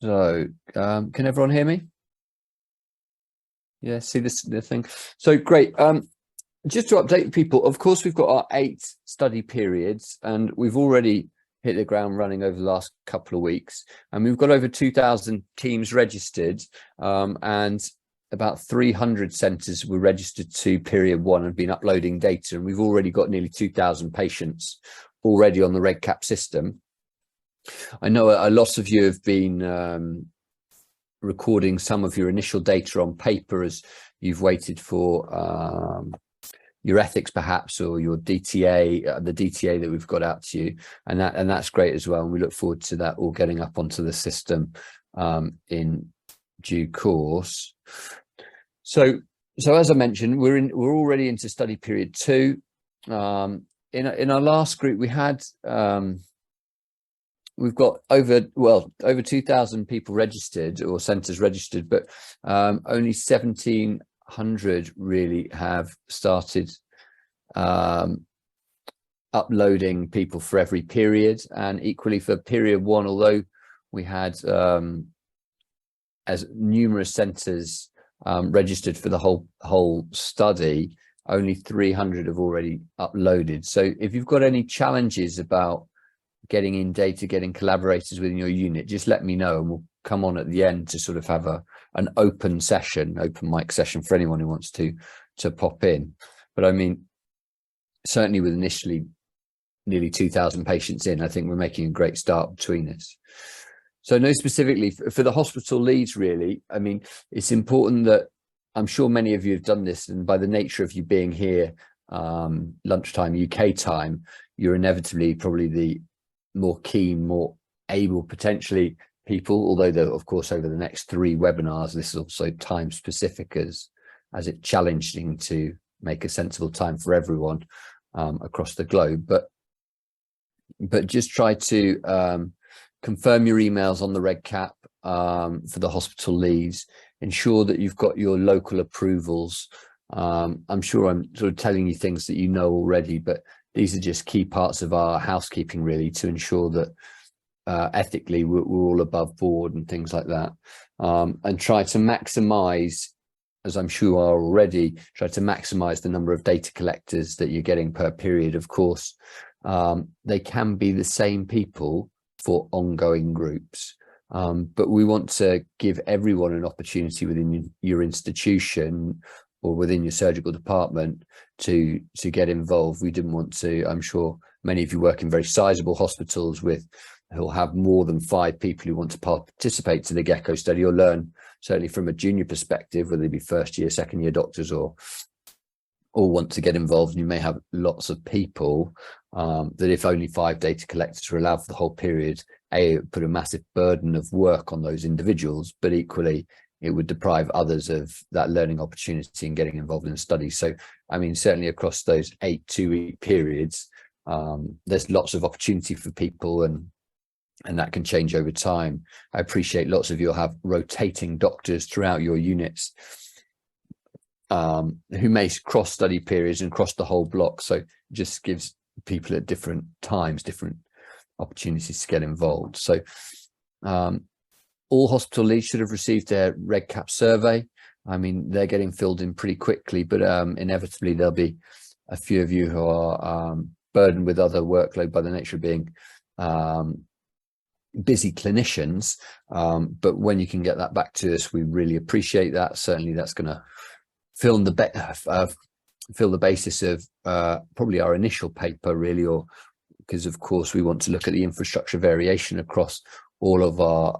So, can everyone hear me? Yeah, see the thing. So great. Just to update people, of course, we've got our 8 study periods, and we've already hit the ground running over the last couple of weeks. And we've got over 2,000 teams registered, and about 300 centres were registered to period 1 and been uploading data. And we've already got nearly 2,000 patients already on the RegCap system. I know a lot of you have been recording some of your initial data on paper as you've waited for your ethics perhaps, or your DTA, the DTA that we've got out to you, and that's great as well. And we look forward to that all getting up onto the system in due course. So as I mentioned, we're already into study period 2. In our last group, we had we've got over 2,000 people registered, or centres registered, but only 1,700 really have started uploading people for every period. And equally for period 1, although we had as numerous centres registered for the whole study, only 300 have already uploaded. So if you've got any challenges about getting in data, getting collaborators within your unit, just let me know, and we'll come on at the end to sort of have an open mic session for anyone who wants to pop in. But I mean, certainly with initially nearly 2,000 patients in, I think we're making a great start between us. So no, specifically for the hospital leads, really, I mean, it's important that, I'm sure many of you have done this, and by the nature of you being here lunchtime UK time, you're inevitably probably the more keen, more able potentially people, although of course over the next 3 webinars this is also time specific as it's challenging to make a sensible time for everyone across the globe, but just try to confirm your emails on the RegCap for the hospital leads. Ensure that you've got your local approvals. I'm sure I'm sort of telling you things that you know already, but these are just key parts of our housekeeping, really, to ensure that ethically we're all above board and things like that. And try to maximize, as I'm sure you are already, try to maximize the number of data collectors that you're getting per period. Of course, they can be the same people for ongoing groups, but we want to give everyone an opportunity within your institution or within your surgical department to get involved. We didn't want to, I'm sure many of you work in very sizable hospitals who'll have more than 5 people who want to participate to the GECKO study, or learn, certainly from a junior perspective, whether they be first year, second year doctors, or want to get involved. And you may have lots of people that if only 5 data collectors were allowed for the whole period, it would put a massive burden of work on those individuals, but equally it would deprive others of that learning opportunity and getting involved in the study. So, I mean, certainly across those 8 2-week periods, there's lots of opportunity for people, and that can change over time. I appreciate lots of you will have rotating doctors throughout your units who may cross study periods and cross the whole block. So it just gives people at different times different opportunities to get involved. So all hospital leads should have received their RegCap survey. I mean, they're getting filled in pretty quickly, but inevitably there'll be a few of you who are burdened with other workload by the nature of being busy clinicians. But when you can get that back to us, we really appreciate that. Certainly that's going to fill the basis of probably our initial paper, really, or because of course we want to look at the infrastructure variation across all of our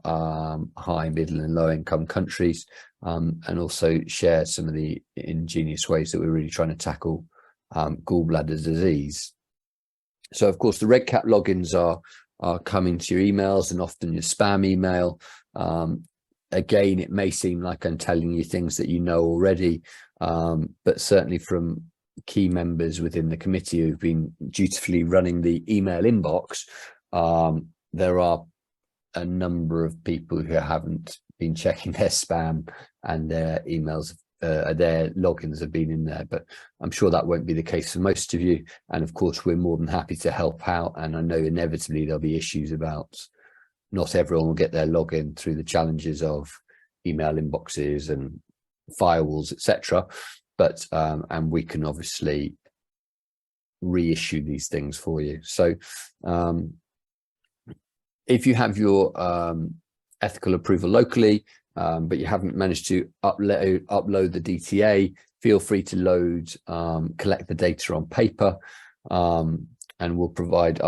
high, middle and low income countries, and also share some of the ingenious ways that we're really trying to tackle gallbladder disease. So of course the RegCap logins are coming to your emails, and often your spam email. Again, it may seem like I'm telling you things that you know already, but certainly from key members within the committee who've been dutifully running the email inbox, there are a number of people who haven't been checking their spam, and their emails, their logins have been in there. But I'm sure that won't be the case for most of you. And of course, we're more than happy to help out. And I know inevitably there'll be issues about not everyone will get their login through the challenges of email inboxes and firewalls, etc. But and we can obviously reissue these things for you. So if you have your ethical approval locally, but you haven't managed to upload the DTA, feel free to load, collect the data on paper, and we'll provide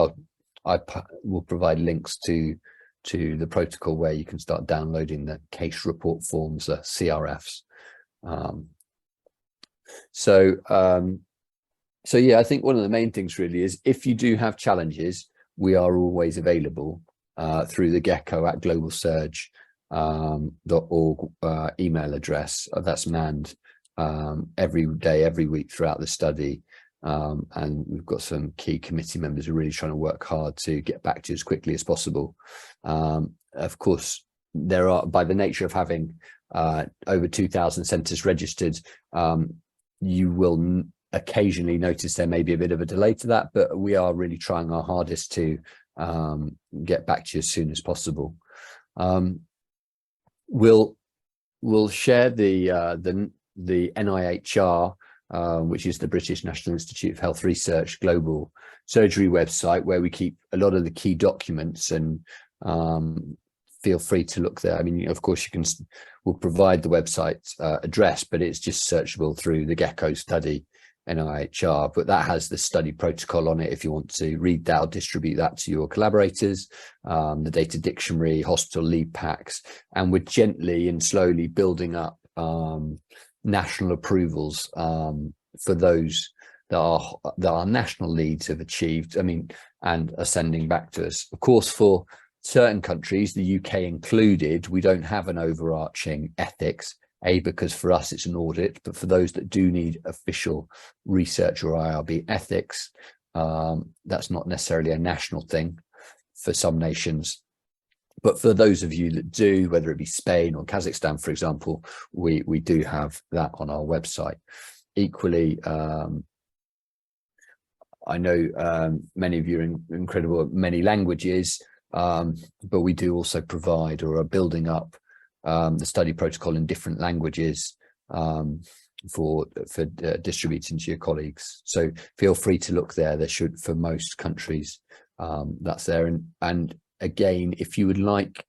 we'll provide links to the protocol where you can start downloading the case report forms, the CRFs. So yeah, I think one of the main things really is, if you do have challenges, we are always available through the GECKO at globalsurge.org email address. That's manned every day, every week throughout the study. And we've got some key committee members who are really trying to work hard to get back to you as quickly as possible. Of course, there are, by the nature of having over 2,000 centres registered, you will occasionally notice there may be a bit of a delay to that, but we are really trying our hardest to get back to you as soon as possible. We'll share the NIHR, which is the British National Institute of Health Research global surgery website, where we keep a lot of the key documents, and feel free to look there. I mean, of course, we'll provide the website address, but it's just searchable through the GECKO study NIHR, but that has the study protocol on it if you want to read that or distribute that to your collaborators, the data dictionary, hospital lead packs, and we're gently and slowly building up national approvals for those that our national leads have achieved, I mean, and are sending back to us. Of course, for certain countries, the UK included, we don't have an overarching ethics, because for us it's an audit, but for those that do need official research or IRB ethics, that's not necessarily a national thing for some nations. But for those of you that do, whether it be Spain or Kazakhstan, for example, we do have that on our website. Equally, I know many of you are incredible at many languages, but we do also provide, or are building up, the study protocol in different languages for distributing to your colleagues. So feel free to look there. There should, for most countries, that's there. And again, if you would like,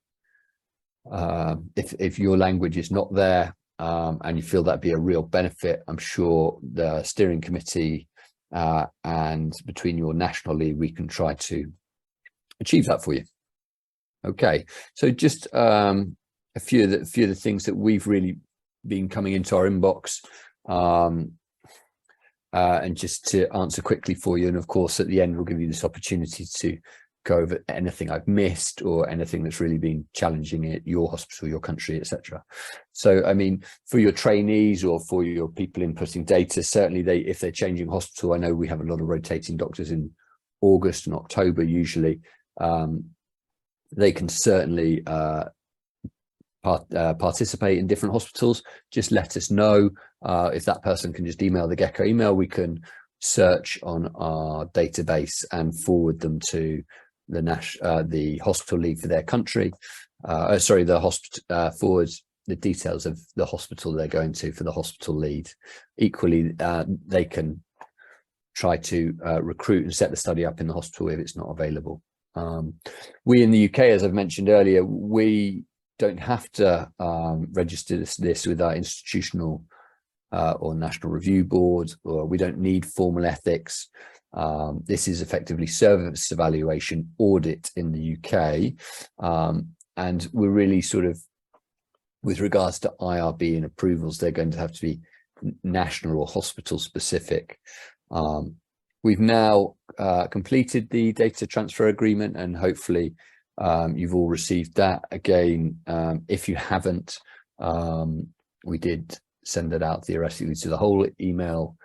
if your language is not there, and you feel that'd be a real benefit, I'm sure the steering committee and between your national lead, we can try to achieve that for you. Okay, so just a few of the things that we've really been coming into our inbox, and just to answer quickly for you. And of course, at the end, we'll give you this opportunity to go over anything I've missed or anything that's really been challenging at your hospital, your country, etc. So, I mean, for your trainees or for your people inputting data, certainly if they're changing hospital, I know we have a lot of rotating doctors in August and October usually. They can certainly participate in different hospitals. Just let us know. If that person can just email the GECKO email, we can search on our database and forward them to the hospital lead for their country. Sorry, the hospital forwards the details of the hospital they're going to for the hospital lead. Equally, they can try to recruit and set the study up in the hospital if it's not available. We in the UK, as I've mentioned earlier, we don't have to register this with our institutional or national review board, or we don't need formal ethics. This is effectively service evaluation audit in the UK, and we're really sort of, with regards to IRB and approvals, they're going to have to be national or hospital specific. We've now completed the data transfer agreement, and hopefully you've all received that. Again, if you haven't, we did send it out theoretically to the whole email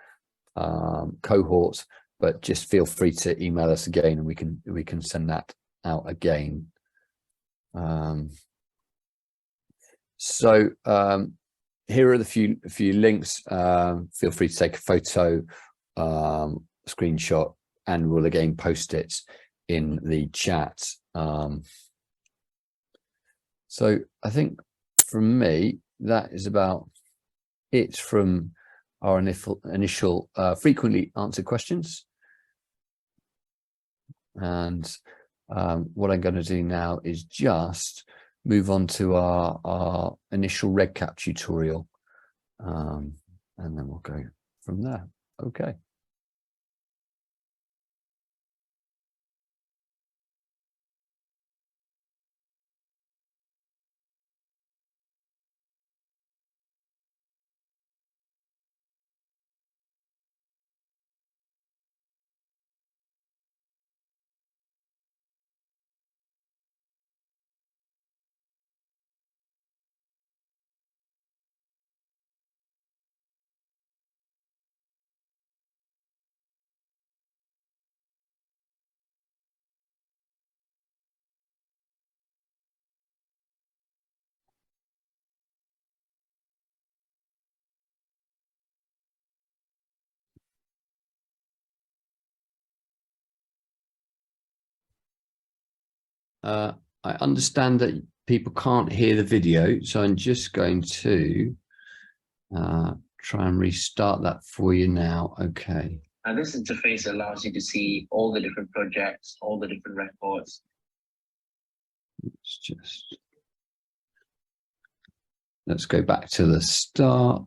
cohort, but just feel free to email us again and we can send that out again. So here are the few links. Feel free to take a photo, screenshot, and we'll again post it in the chat. So I think from me, that is about it from our initial frequently answered questions. And what I'm going to do now is just move on to our initial RegCap tutorial. And then we'll go from there. Okay. I understand that people can't hear the video, so I'm just going to try and restart that for you now. Okay. And this interface allows you to see all the different projects, all the different records. Let's go back to the start.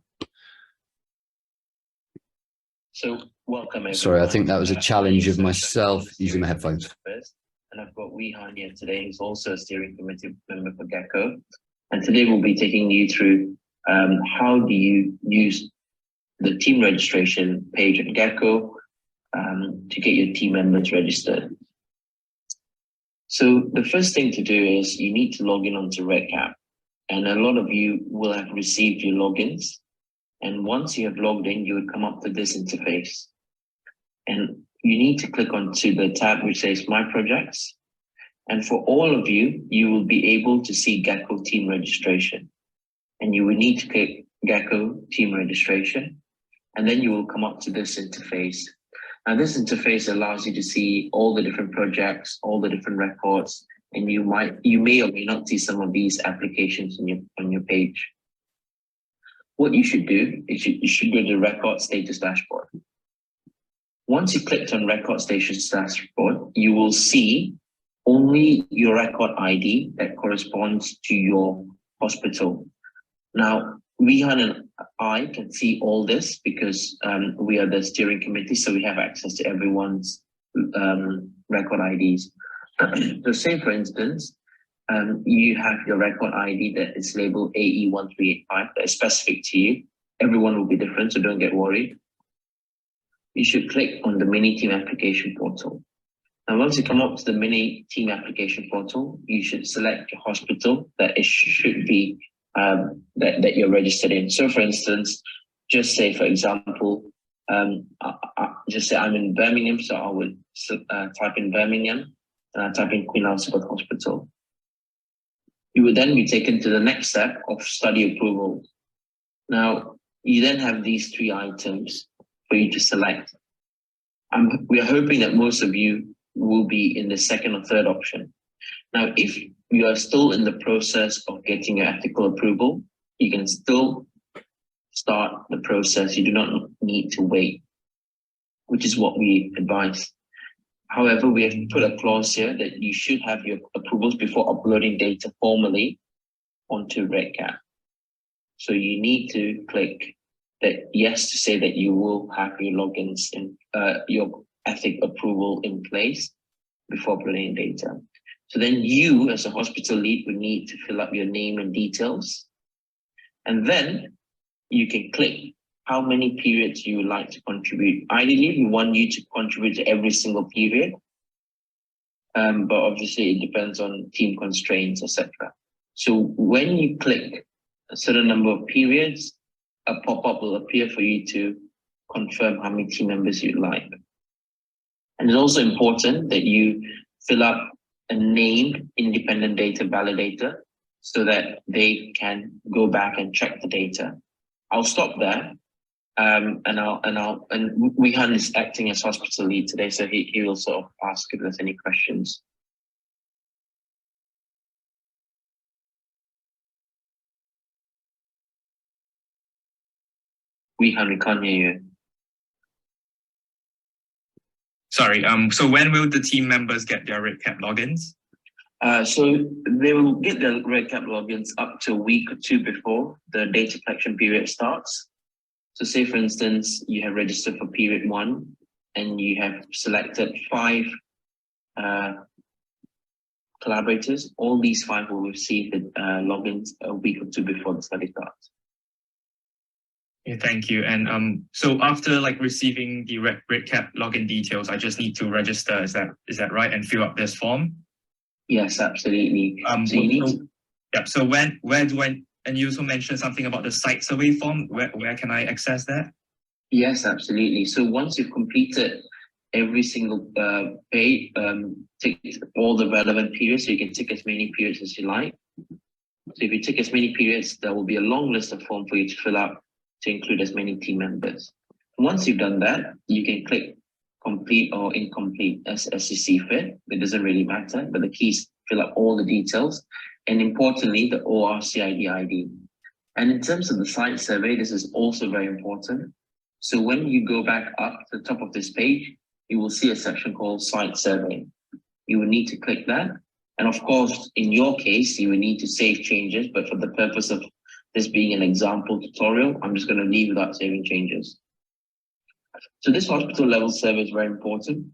So welcome everyone. Sorry, I think that was a challenge of myself using my headphones. And I've got Wehan here today, who's also a steering committee member for GECKO. And today we'll be taking you through how do you use the team registration page at GECKO to get your team members registered. So the first thing to do is you need to log in onto RegCap. And a lot of you will have received your logins. And once you have logged in, you would come up to this interface. And you need to click onto the tab which says My Projects. And for all of you, you will be able to see GECKO team registration. And you will need to click GECKO team registration. And then you will come up to this interface. Now, this interface allows you to see all the different projects, all the different records, and you may or may not see some of these applications on your page. What you should do is you should go to Record Status Dashboard. Once you clicked on Record Status Dashboard, you will see only your record ID that corresponds to your hospital. Now, Wehan and I can see all this because we are the steering committee, so we have access to everyone's record IDs. So say, for instance, you have your record ID that is labeled AE1385, that is specific to you. Everyone will be different, so don't get worried. You should click on the Mini Team Application Portal. Now, once you come up to the Mini Team Application Portal, you should select your hospital that it should be that you're registered in. So, for instance, just say, for example, just say I'm in Birmingham, so I would type in Birmingham and I type in Queen Elizabeth Hospital. You would then be taken to the next step of study approval. Now, you then have these three items for you to select. We are hoping that most of you will be in the second or third option. Now, if you are still in the process of getting your ethical approval, you can still start the process. You do not need to wait, which is what we advise. However, we have put a clause here that you should have your approvals before uploading data formally onto RegCap. So you need to click that yes to say that you will have your logins and your ethic approval in place before uploading data. So then you, as a hospital lead, would need to fill up your name and details. And then you can click how many periods you would like to contribute. Ideally, we want you to contribute to every single period. But obviously, it depends on team constraints, etc. So when you click a certain number of periods, a pop-up will appear for you to confirm how many team members you'd like. And it's also important that you fill up a named independent data validator so that they can go back and check the data. I'll stop there. And Wehan is acting as hospital lead today, so he will sort of ask if there's any questions. We can't hear you. Sorry, so when will the team members get their RedCap logins? So they will get their RedCap logins up to a week or two before the data collection period starts. So say, for instance, you have registered for period 1 and you have selected 5 collaborators. All these 5 will receive the logins a week or two before the study starts. Yeah, thank you. And so after like receiving the RedCap login details, I just need to register. Is that right? And fill up this form? Yes, absolutely. So you need to... Yeah. So where do I? And you also mentioned something about the site survey form. Where can I access that? Yes, absolutely. So once you've completed every single page, tick all the relevant periods. So you can tick as many periods as you like. So if you tick as many periods, there will be a long list of forms for you to fill out to include as many team members. Once you've done that, you can click complete or incomplete as you see fit. It doesn't really matter, but the key is fill up all the details and importantly, the ORCID ID. And in terms of the site survey, this is also very important. So when you go back up to the top of this page, you will see a section called site survey. You will need to click that. And of course, in your case, you will need to save changes, but for the purpose of this being an example tutorial, I'm just going to leave without saving changes. So this hospital level survey is very important.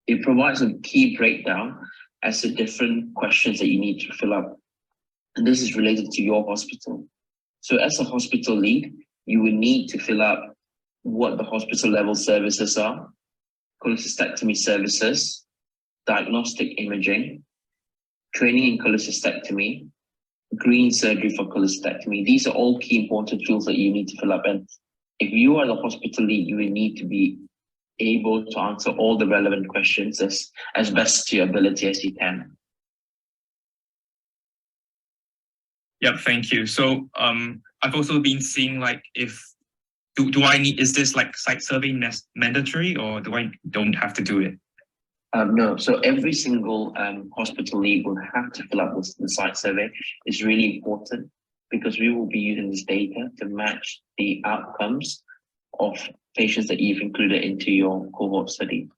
It provides a key breakdown as to different questions that you need to fill up. And this is related to your hospital. So as a hospital lead, you will need to fill up what the hospital level services are, cholecystectomy services, diagnostic imaging, training in cholecystectomy, green surgery for cholecystectomy. These are all key important tools that you need to fill up. And if you are the hospital lead, you will need to be able to answer all the relevant questions as best to your ability as you can. Yep, thank you. So I've also been seeing like if do I need, is this like site survey mandatory or don't have to do it? No, so every single hospital lead will have to fill out the site survey. It's really important because we will be using this data to match the outcomes of patients that you've included into your cohort study.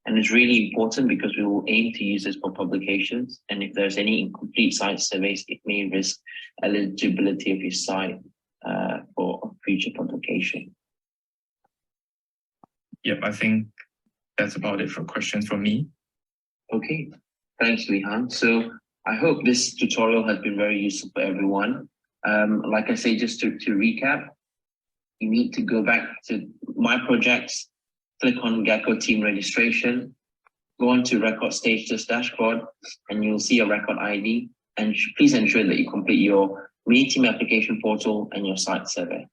And it's really important because we will aim to use this for publications. And if there's any incomplete site surveys, it may risk eligibility of your site for a future publication. Yep, I think that's about it for questions from me. Okay, thanks, Lihan. So I hope this tutorial has been very useful for everyone. Like I say, just to recap, you need to go back to My Projects, click on GECKO team registration, go on to record status dashboard, and you'll see a record ID. And please ensure that you complete your mini team application portal and your site survey.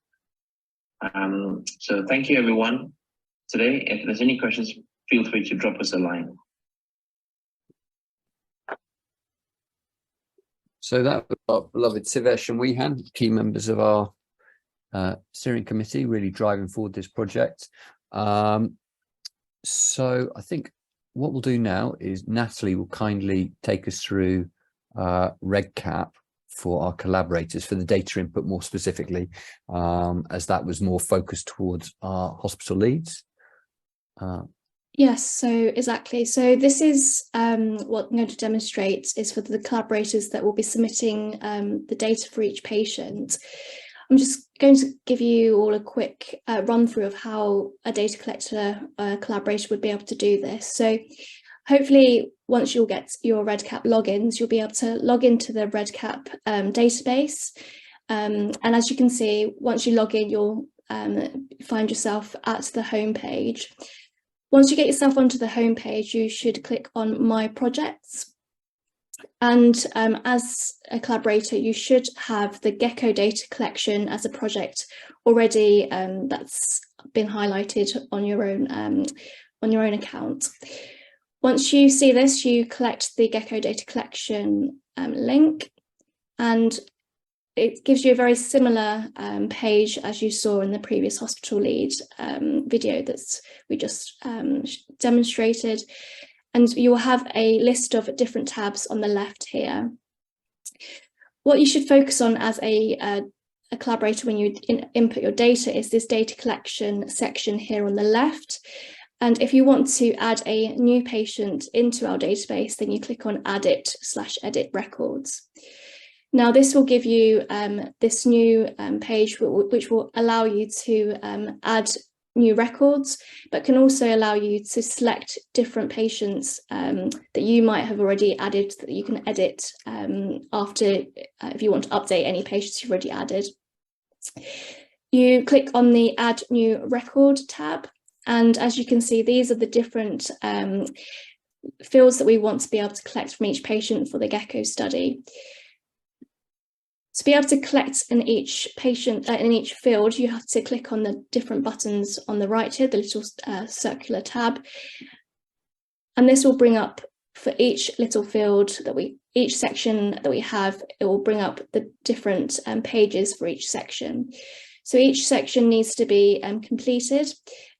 So thank you, everyone. Today, if there's any questions, feel free to drop us a line. So that was our beloved Sivesh and Wehan, key members of our steering committee, really driving forward this project. So I think what we'll do now is Natalie will kindly take us through RedCap for our collaborators, for the data input more specifically, as that was more focused towards our hospital leads. Yes, so exactly. So this is what I'm going to demonstrate is for the collaborators that will be submitting the data for each patient. I'm just going to give you all a quick run through of how a data collector collaborator would be able to do this. So hopefully once you'll get your RedCap logins, you'll be able to log into the RedCap database. And as you can see, once you log in, you'll find yourself at the home page. Once you get yourself onto the home page, you should click on My Projects. And as a collaborator, you should have the GECKO data collection as a project already that's been highlighted on your own account. Once you see this, you collect the GECKO data collection link, and it gives you a very similar page as you saw in the previous hospital lead video that we just demonstrated. And you will have a list of different tabs on the left here. What you should focus on as a a collaborator when you input your data is this data collection section here on the left. And if you want to add a new patient into our database, then you click on edit/edit records. Now, this will give you this new page, which will allow you to add new records, but can also allow you to select different patients that you might have already added that you can edit after, if you want to update any patients you've already added. You click on the Add New Record tab, and as you can see, these are the different fields that we want to be able to collect from each patient for the GECKO study. To be able to collect in each patient, in each field, you have to click on the different buttons on the right here, the little circular tab. And this will bring up for each little field each section that we have, it will bring up the different pages for each section. So each section needs to be completed.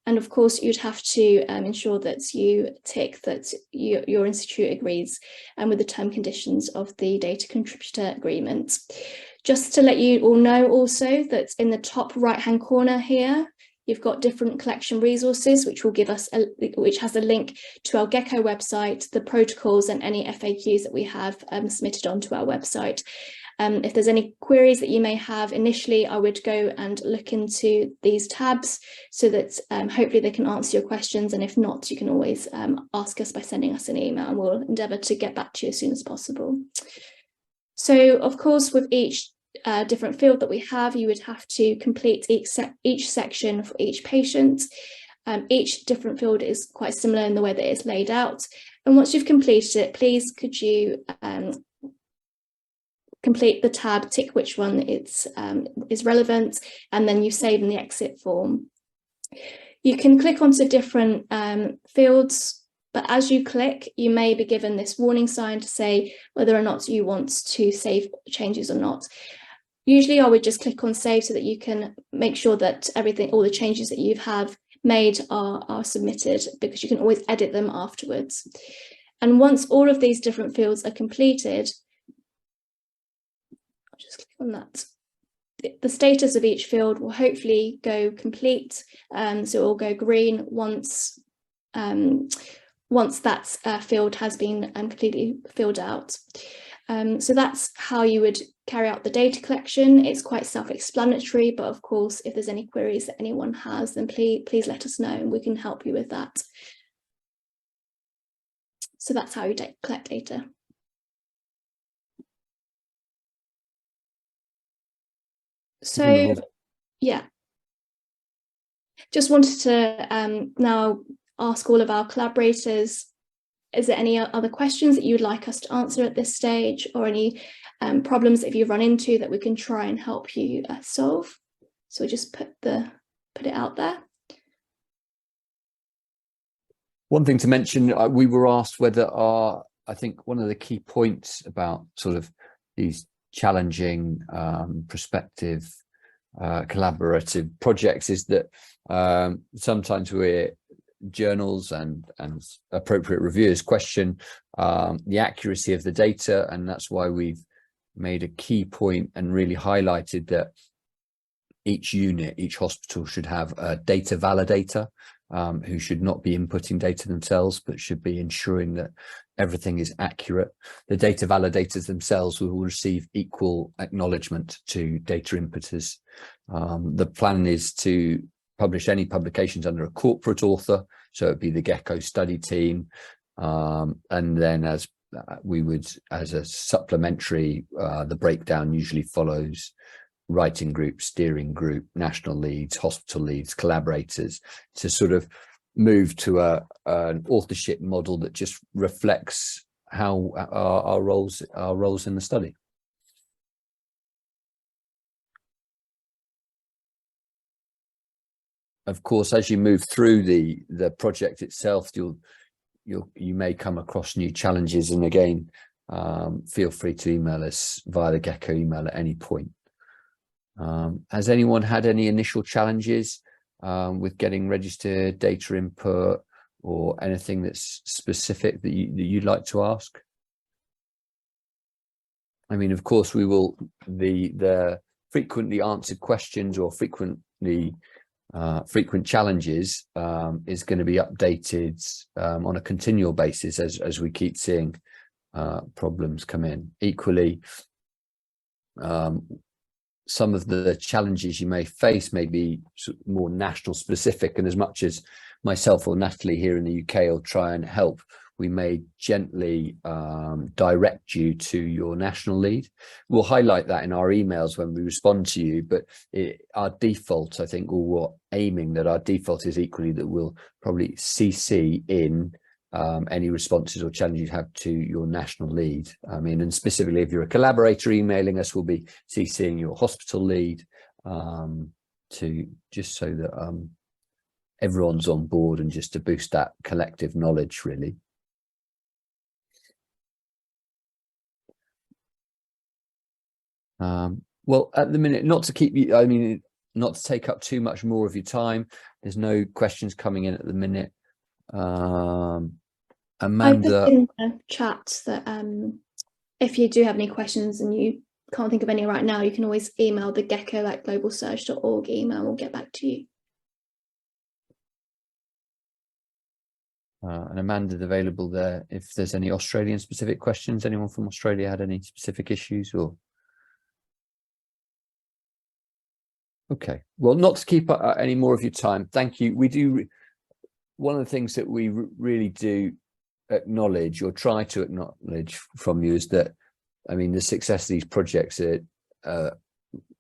And of course, you'd have to ensure that you tick that your institute agrees with the term conditions of the data contributor agreement. Just to let you all know also that in the top right-hand corner here, you've got different collection resources, which will give us which has a link to our GECKO website, the protocols and any FAQs that we have submitted onto our website. If there's any queries that you may have initially, I would go and look into these tabs so that hopefully they can answer your questions. And if not, you can always ask us by sending us an email, and we'll endeavour to get back to you as soon as possible. So, of course, with each different field that we have, you would have to complete each section for each patient. Each different field is quite similar in the way that it's laid out. And once you've completed it, please could you complete the tab, tick which one is relevant, and then you save in the exit form. You can click onto different fields, but as you click, you may be given this warning sign to say whether or not you want to save changes or not. Usually I would just click on save so that you can make sure that all the changes that you have made are submitted, because you can always edit them afterwards. And once all of these different fields are completed, I'll just click on that. The status of each field will hopefully go complete. So it will go green once that field has been completely filled out. So that's how you would carry out the data collection. It's quite self-explanatory, but of course, if there's any queries that anyone has, then please let us know and we can help you with that. So that's how you collect data. So, yeah, just wanted to now ask all of our collaborators, is there any other questions that you'd like us to answer at this stage, or any problems that you've run into that we can try and help you solve? So we'll just put it out there. One thing to mention, we were asked whether I think one of the key points about sort of these challenging prospective collaborative projects is that sometimes journals and appropriate reviewers question the accuracy of the data, and that's why we've made a key point and really highlighted that each unit, each hospital should have a data validator who should not be inputting data themselves, but should be ensuring that everything is accurate. The data validators themselves will receive equal acknowledgement to data inputters. The plan is to publish any publications under a corporate author, so it'd be the GECKO study team, and then as a supplementary, the breakdown usually follows writing group, steering group, national leads, hospital leads, collaborators, to sort of move to an authorship model that just reflects how our roles in the study. Of course, as you move through the project itself, you may come across new challenges, and again, feel free to email us via the GECKO email at any point. Has anyone had any initial challenges with getting registered, data input, or anything that's specific that you'd like to ask? I mean, of course, we will. The frequently answered questions or frequent challenges is going to be updated on a continual basis as we keep seeing problems come in. Equally, some of the challenges you may face may be more national specific, and as much as myself or Natalie here in the UK will try and help, we may gently direct you to your national lead. We'll highlight that in our emails when we respond to you, but our default, I think, or we're aiming that our default is equally that we'll probably CC in any responses or challenges you have to your national lead. I mean, and specifically if you're a collaborator emailing us, we'll be CCing your hospital lead to just so that everyone's on board and just to boost that collective knowledge, really. Well, at the minute, not to keep you, I mean, not to take up too much more of your time. There's no questions coming in at the minute. Amanda, I put in the chat that if you do have any questions and you can't think of any right now, you can always email the gecko@globalsearch.org email. We'll get back to you. And Amanda's available there if there's any Australian specific questions. Anyone from Australia had any specific issues or? Okay, well, not to keep any more of your time. Thank you. We do, one of the things that we really do acknowledge or try to acknowledge from you is that, I mean, the success of these projects are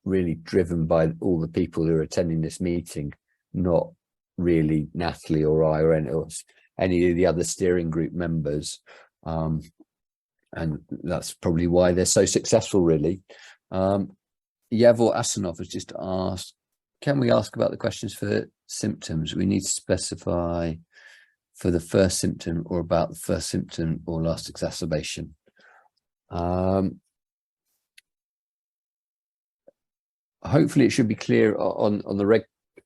really driven by all the people who are attending this meeting, not really Natalie or I or any of the other steering group members. And that's probably why they're so successful, really. Yavor Asanov has just asked, can we ask about the questions for the symptoms? We need to specify for the first symptom or about the first symptom or last exacerbation. Hopefully it should be clear on the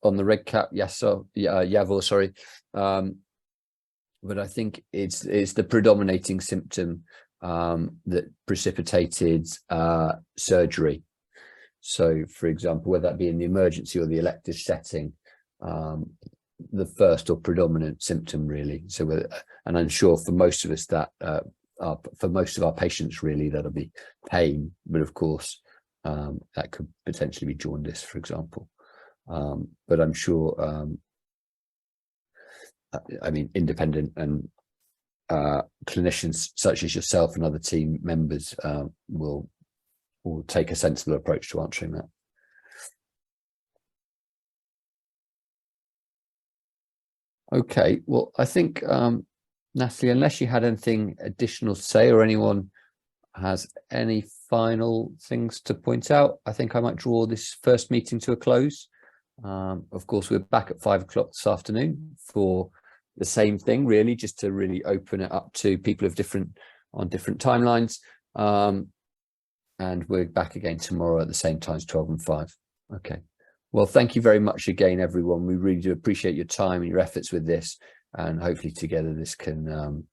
REGCap. Yes, so Yavor, sorry. But I think it's the predominating symptom that precipitated surgery. So, for example, whether that be in the emergency or the elective setting, the first or predominant symptom, really. So, and I'm sure for most of us that, for most of our patients, really, that'll be pain. But of course, that could potentially be jaundice, for example. But I'm sure, I mean, independent and clinicians such as yourself and other team members will take a sensible approach to answering that. Okay, well, I think, Natalie, unless you had anything additional to say or anyone has any final things to point out, I think I might draw this first meeting to a close. Of course, we're back at 5 o'clock this afternoon for the same thing, really, just to really open it up to people of on different timelines. And we're back again tomorrow at the same times, 12 and 5. Okay. Well, thank you very much again, everyone. We really do appreciate your time and your efforts with this. And hopefully together this can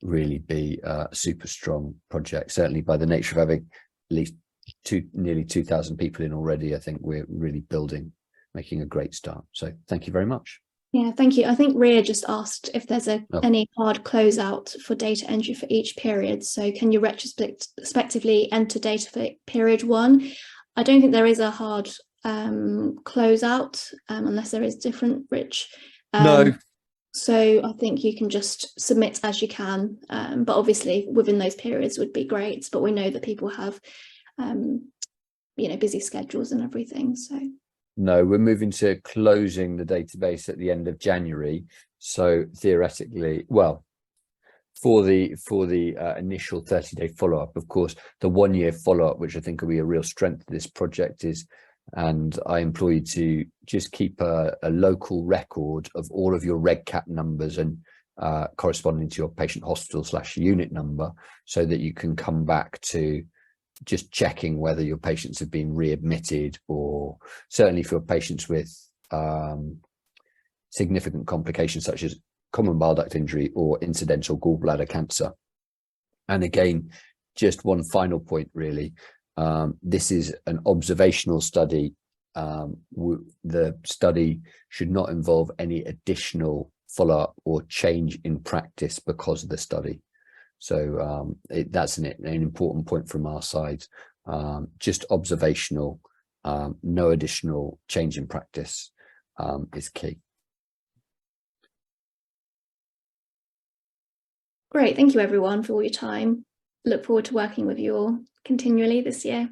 really be a super strong project. Certainly by the nature of having at least nearly 2,000 people in already, I think we're really making a great start. So thank you very much. Yeah, thank you. I think Ria just asked if there's any hard closeout for data entry for each period. So can you retrospectively enter data for period 1? I don't think there is a hard closeout unless there is different, Rich. No. So I think you can just submit as you can, but obviously within those periods would be great. But we know that people have, busy schedules and everything. So. No, we're moving to closing the database at the end of January. So theoretically, well, for the initial 30-day follow-up, of course, the 1-year follow-up, which I think will be a real strength of this project is, and I implore you to just keep a local record of all of your REGCap numbers and corresponding to your patient hospital/unit number, so that you can come back to just checking whether your patients have been readmitted, or certainly for patients with significant complications such as common bile duct injury or incidental gallbladder cancer. And again, just one final point, really. This is an observational study. The study should not involve any additional follow-up or change in practice because of the study. So that's an important point from our side. Just observational, no additional change in practice is key. Great, thank you everyone for all your time. Look forward to working with you all continually this year.